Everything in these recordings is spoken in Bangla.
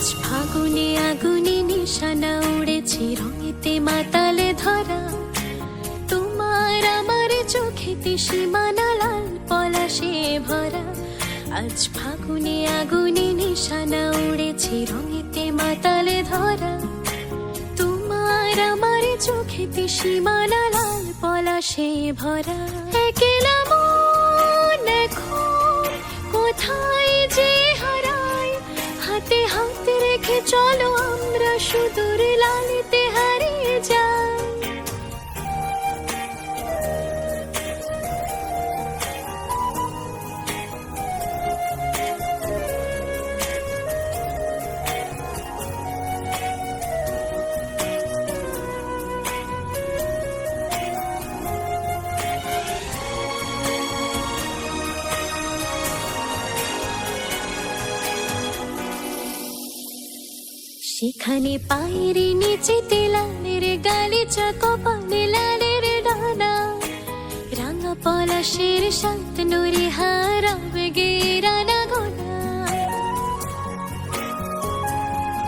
আজ ফাগুনে আগুনে নিশানা উড়েছে রঙেতে মাতালে ধরা, তোমার আমার চোখেতে সীমানা লাল পলাশে ভরা। আজ ফাগুনে আগুনে নিশানা উড়েছে রঙেতে মাতালে ধরা, তোমার আমার চোখেতে সীমানা লাল পলাশে ভরা। একলা মন এখন কোথায় যে হারায়, হাতে হাত রেখে চলো আমরা সুদূর লালিতে হারিয়ে যাই। সেখানে পায়ের নিচেতে লালের গালিচা, কপালে লালের ডানা, রাঙা পলাশের শান্ত নুরে হারাবে গেরানা গোনা।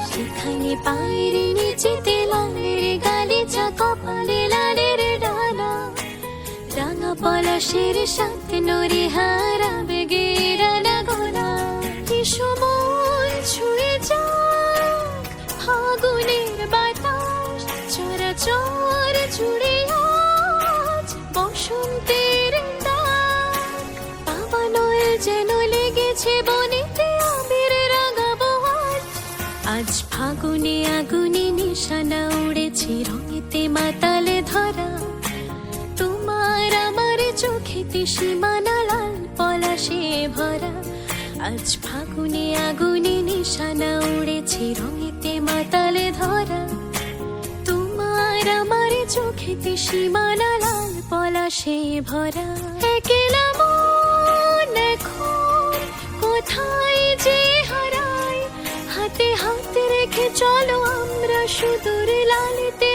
সেখানে পায়ের নিচেতে লালের গালিচা, কপালে লালের ডানা, রাঙা পলাশের শান্ত নুরে হারাবে গেরানা গোনা। এসো মন ছুঁয়ে যা ফাগুনের বাতাস, চরাচর জুড়ে আজ বসন্তের ডাক। বাবা নয় যেন লেগেছে বনেতে আবির রাঙাবো আজ। আজ ফাগুনে আগুনে নিশানা উড়েছে রঙেতে মাতালে ধরা, তোমার আমার চোখেতে সীমানা লাল পলাশে ভরা। আজ ফাগুনে আগুনে নিশানা উড়েছে রঙেতে মাতালে ধরা, তোমার আমার চোখেতে সীমানা লাল পলাশে ভরা। একলা মন এখন কোথায় যে হারায়, হাতে হাত রেখে চলো আমরা সুদূর লালিতে